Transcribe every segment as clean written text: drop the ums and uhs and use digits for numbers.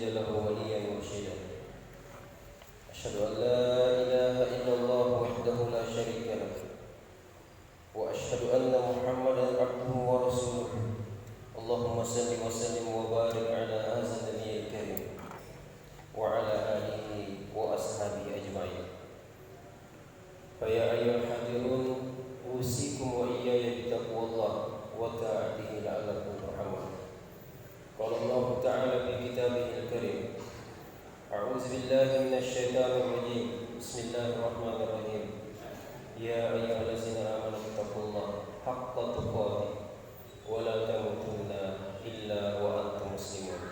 تجد له وليا مرشدا. أشهد أن لا إله إلا الله وحده لا شريك له، وأشهد أن محمدا عبده ورسوله. اللهم صل وسلم وبارك على هذا النبي الكريم وعلى آله وأصحابه أجمعين. فيا أيها الحاضرون، أوصيكم وإياي بتقوى الله وطاعته لعلكم ترحمون. قال الله تعالى في كتابه الكريم: أعوذ بالله من الشيطان الرجيم، بسم الله الرحمن الرحيم. يا أيها الذين آمنوا اتقوا الله حق تقاته ولا تموتن إلا وأنتم مسلمون.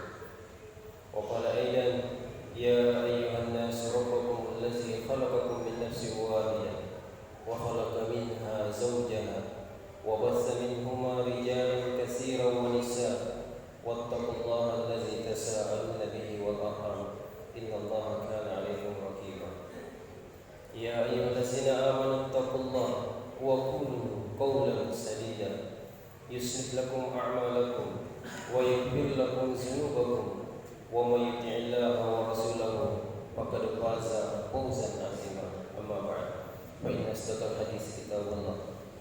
وقال أيضا: يا أيها الناس ربكم الذي خلقكم من نفس واحدة وخلق منها زوجها وبث منهما رجالا كثيرا ونساء واتقوا الله الذي تساءلون به والأرحام إن الله كان عليكم رقيبا. يا أيها الذين آمنوا اتقوا الله وقولوا قولا سديدا يصلح لكم أعمالكم ويغفر لكم ذنوبكم ومن يطع الله ورسوله فقد فاز فوزا عظيما. أما بعد، فإن أصدق الحديث كتاب الله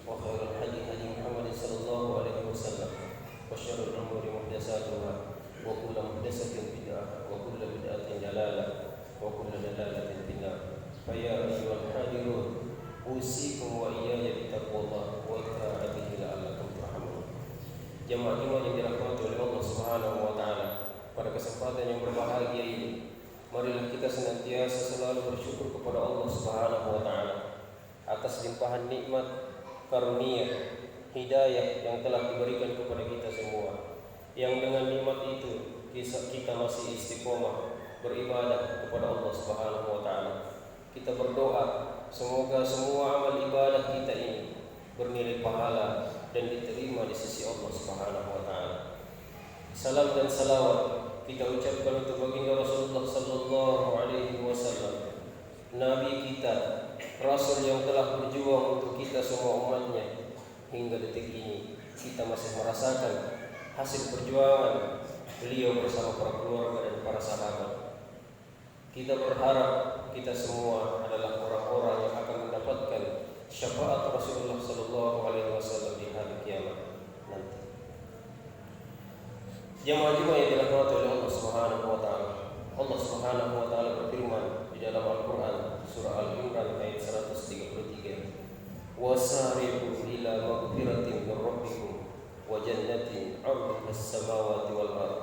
وخير الهدي هدي محمد صلى الله عليه وسلم وشر الأمور محدثاتها وكل محدثة بدعة وكل بدعة ضلالة وكل ضلالة في النار. فيا أيها الحاضرون، أوصيكم وإياي بتقوى الله وطاعته لعلكم ترحمون. Jemaah-jemaah yang dirahmati oleh Allah Subhanahu wa taala, pada kesempatan yang berbahagia ini, marilah kita senantiasa selalu bersyukur kepada Allah Subhanahu wa taala atas limpahan nikmat, karunia, hidayah yang telah diberikan kepada kita semua. Yang dengan nikmat itu kita masih istiqomah beribadah kepada Allah Subhanahu wa taala. Kita berdoa semoga semua amal ibadah kita ini bernilai pahala dan diterima di sisi Allah Subhanahu wa taala. Salam dan salawat kita ucapkan untuk baginda Rasulullah sallallahu alaihi wasallam, nabi kita, rasul yang telah berjuang untuk kita semua umatnya. Hingga detik ini kita masih merasakan hasil perjuangan beliau bersama para keluarga dan para sahabat. Kita berharap kita semua adalah orang-orang yang akan mendapatkan syafaat Rasulullah sallallahu alaihi wasallam di hari kiamat nanti. Jemaah-jemaah yang dirahmati oleh Allah Subhanahu wa taala. Allah Subhanahu wa taala berfirman di dalam Al-Qur'an surah Al-Imran ayat 133, "Wasari'u ila maghfiratin min rabbikum wa jannatin 'arduha as-samawati wal ardh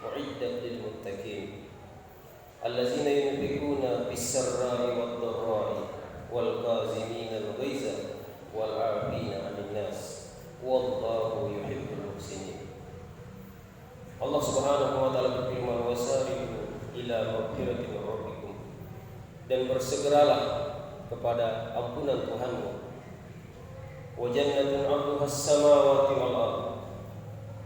u'iddat lil muttaqin allazina yunfiquna bis-sarra'i wad-dharra'i wal kazimina al-ghaiza wal 'afina 'anil nas wallahu yuhibbul muhsinin." Allah Subhanahu wa taala berfirman, "Wasari'u ila maghfiratin min rabbikum," dan bersegeralah kepada ampunan Tuhanmu. Wa jannatun 'arduha as-samawati wal ardh,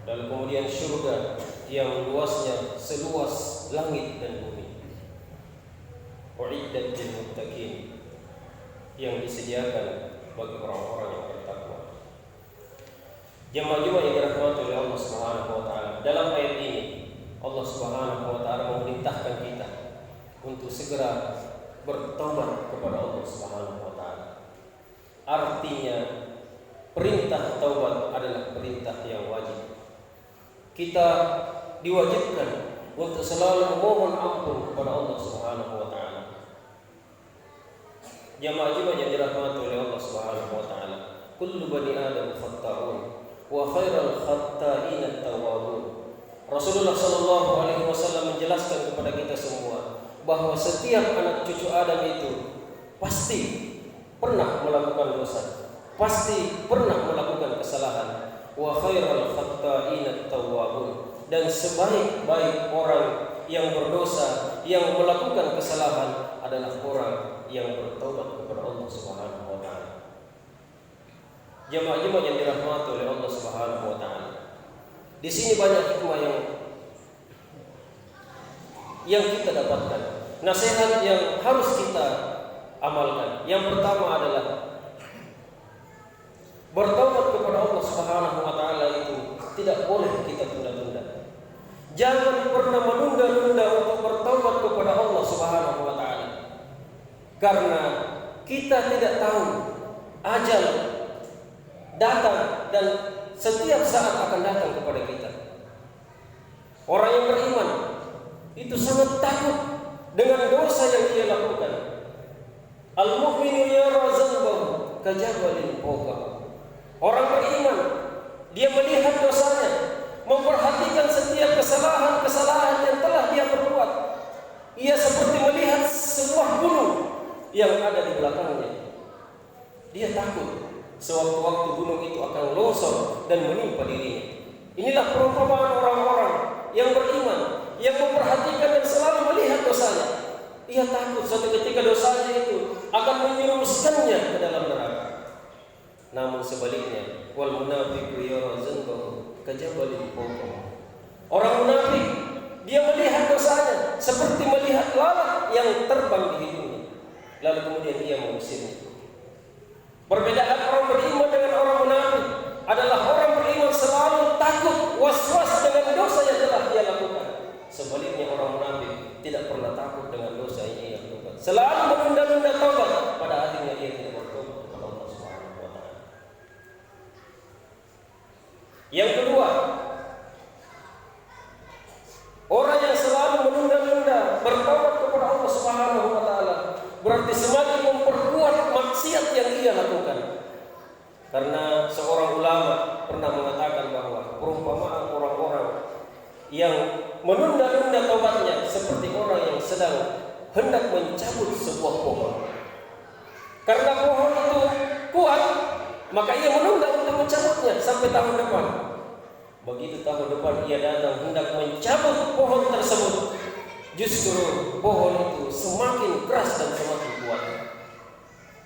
dan kemudian surga yang luasnya seluas langit dan bumi. U'iddat lil muttaqin, yang disediakan bagi orang-orang yang bertakwa. Jemaah-jemaah yang dirahmati oleh Allah Subhanahu wa taala, dalam ayat ini Allah Subhanahu wa taala memerintahkan kita untuk segera bertobat kepada Allah Subhanahu wa taala. Artinya perintah taubat adalah perintah yang wajib. Kita diwajibkan untuk selalu memohon ampun kepada Allah Subhanahu wa taala. Jemaah-jemaah yang dirahmati oleh Allah Subhanahu wa taala, kullu bani adam khata'un wa khairul khata'in at-tawwabun. Rasulullah sallallahu alaihi wasallam menjelaskan kepada kita semua bahwa setiap anak cucu Adam itu pasti pernah melakukan dosa, pasti pernah melakukan kesalahan. Wa khairul khata'in at-tawwabun, dan sebaik-baik orang yang berdosa, yang melakukan kesalahan adalah orang yang bertobat kepada Allah Subhanahu wa taala. Jemaah-jemaah yang dirahmati oleh Allah Subhanahu wa taala, di sini banyak hikmah yang kita dapatkan, nasihat yang harus kita amalkan. Yang pertama adalah bertaubat kepada Allah Subhanahu wa taala itu tidak boleh kita tunda-tunda. Jangan pernah menunda-nunda Kita tidak tahu ajal datang dan setiap saat akan datang kepada kita. Orang yang beriman itu sangat takut dengan dosa yang ia lakukan. Al-mu'minu yara zanbahu kajabalin fawqahu. Orang beriman, dia melihat dosanya, memperhatikan setiap kesalahan-kesalahan yang telah dia perbuat. Ia seperti melihat sebuah gunung yang ada di belakangnya. Dia takut sewaktu-waktu gunung itu akan longsor dan menimpa dirinya. Inilah perumpamaan orang-orang yang beriman, yang memperhatikan dan selalu melihat dosanya. Ia takut suatu ketika dosanya itu akan menyerumuskannya ke dalam neraka. Namun sebaliknya, wal munafiqu yara zanbahu kajabalin fawqahu. Orang munafik, dia melihat dosanya seperti melihat lalat yang terbang di hidungnya, lalu kemudian ia mengusirnya. Perbedaan orang beriman dengan orang munafik adalah orang beriman selalu takut, was-was dengan dosa yang telah dia lakukan. Sebaliknya orang munafik tidak pernah takut dengan dosa yang ia lakukan. Selalu menunda-nunda taubat, pada akhirnya ia tidak bertobat kepada Allah Subhanahu wa taala. Yang kedua, orang yang selalu menunda-nunda bertobat kepada Allah Subhanahu wa taala berarti semakin memperkuat maksiat yang ia lakukan. Karena seorang ulama pernah mengatakan bahwa perumpamaan orang-orang yang menunda-nunda taubatnya seperti orang yang sedang hendak mencabut sebuah pohon. Karena pohon itu kuat, maka ia menunda untuk mencabutnya sampai tahun depan. Begitu tahun depan ia datang hendak mencabut pohon tersebut, justru pohon itu semakin keras dan semakin kuat.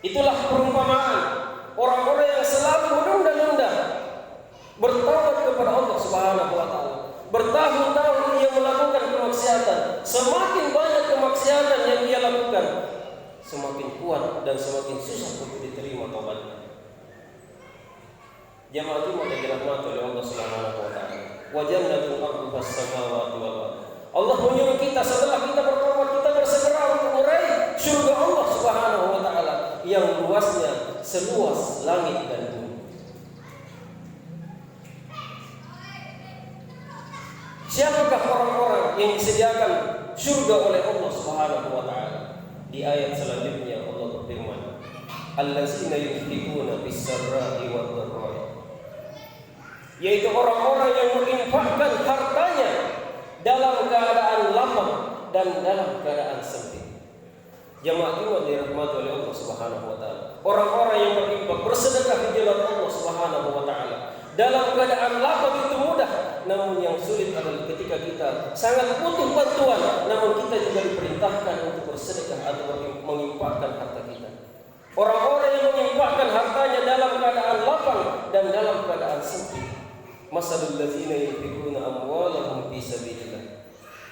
Itulah perumpamaan orang-orang yang selalu menunda-nunda bertobat kepada Allah Subhanahu wa taala. Bertahun-tahun ia melakukan kemaksiatan. Semakin banyak kemaksiatan yang ia lakukan, semakin kuat dan semakin susah untuk diterima taubatnya. Jamaah Jumat yang dirahmati oleh Allah Subhanahu wa taala. Wa jannatul arduha as-samawati wal ardh. Allah menyuruh kita setelah kita bertobat, kita bersegera untuk meraih surga Allah Subhanahu wa taala yang luasnya seluas langit dan bumi. Siapakah orang-orang yang disediakan surga oleh Allah Subhanahu wa taala? Di ayat selanjutnya Allah berfirman, allazina yunfiquna bis-sarra'i wad-dharra'i. Yaitu orang-orang yang menginfakkan hartanya dalam keadaan lapang dan dalam keadaan sempit. Jamaah Jumat dirahmati oleh Allah Subhanahu wa taala. Orang-orang yang berinfak, bersedekah di jalan Allah Subhanahu wa taala dalam keadaan lapang itu mudah, namun yang sulit adalah ketika kita sangat butuh bantuan, namun kita juga diperintahkan untuk bersedekah atau menginfakkan harta kita. Orang-orang yang menginfakkan hartanya dalam keadaan lapang dan dalam keadaan sempit. Masalul ladzina yunfiquna amwalahum fi sabilillah.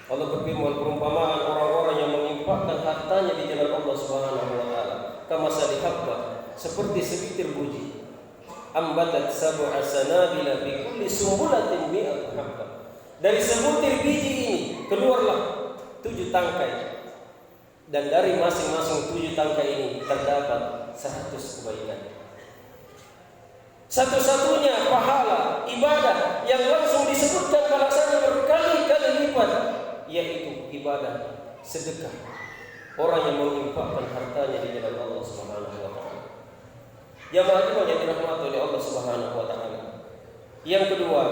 Allah berfirman, perumpamaan orang-orang yang menginfakkan hartanya di jalan Allah Subhanahu wa taala, kamasali habba, seperti sebitir buji. Ambatat sab'a sanabila fi kulli sumbulatin mi'atu habba. Dari sebutir biji ini keluarlah 7 tangkai, dan dari masing-masing 7 tangkai ini terdapat 100 kebaikan. Satu-satunya pahala ibadah yang langsung disebutkan balasannya berkali-kali lipat, yaitu ibadah sedekah. Orang yang menginfakkan hartanya di jalan Allah Subhanahu wa taala. Jamaah Jumat yang dirahmati oleh Allah Subhanahu wa taala. Yang kedua,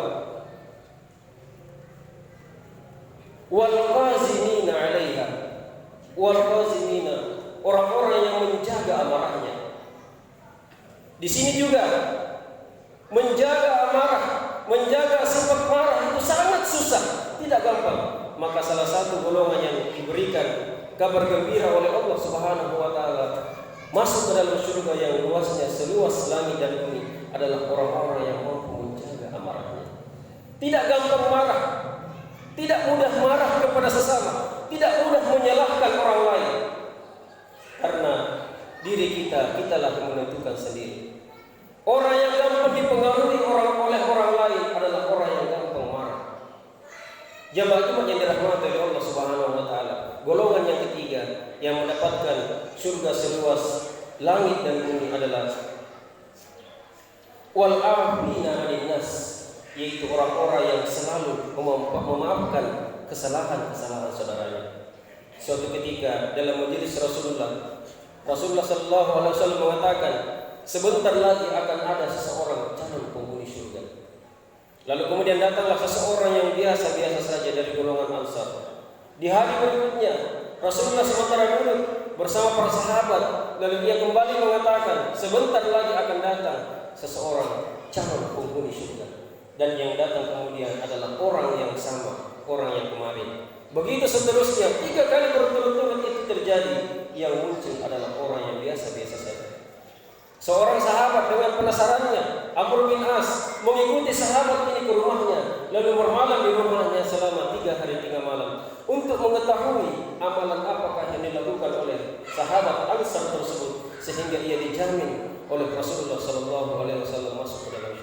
wal qazimina 'alaiha. Wal qazimina, orang-orang yang menjaga amarahnya. Di sini juga menjaga amarah, menjaga sifat marah itu sangat susah, tidak gampang. Maka salah satu golongan yang diberikan kabar gembira oleh Allah Subhanahu wa taala masuk ke dalam surga yang luasnya seluas langit dan bumi adalah orang-orang yang mampu menjaga amarahnya. Tidak gampang marah, tidak mudah marah kepada sesama, tidak mudah menyalahkan orang lain. Karena diri kita, kitalah yang menentukan sendiri. Orang yang gampang dipengaruhi oleh orang lain adalah orang yang gampang marah. Jamaah Jumat yang dirahmati oleh Allah Subhanahu wa taala. Golongan yang ketiga yang mendapatkan surga seluas langit dan bumi adalah wal afina 'anil nas, yaitu orang-orang yang selalu memaafkan kesalahan-kesalahan saudaranya. Suatu ketika dalam majelis Rasulullah sallallahu alaihi wasallam mengatakan, sebentar lagi akan ada seseorang calon penghuni surga. Lalu kemudian datanglah seseorang yang biasa-biasa saja dari golongan Ansar. Di hari berikutnya Rasulullah sementara duduk bersama para sahabat, lalu dia kembali mengatakan, sebentar lagi akan datang seseorang calon penghuni surga. Dan yang datang kemudian adalah orang yang sama, orang yang kemarin. Begitu seterusnya, 3 kali berturut-turut itu terjadi. Yang muncul adalah orang yang biasa-biasa saja. Seorang sahabat dengan penasarannya, Amr bin As, mengikuti sahabat ini ke rumahnya, lalu bermalam di rumahnya selama 3 hari 3 malam untuk mengetahui amalan apakah yang dilakukan oleh sahabat Ansar tersebut sehingga ia dijamin oleh Rasulullah sallallahu alaihi wasallam masuk ke dalam surga.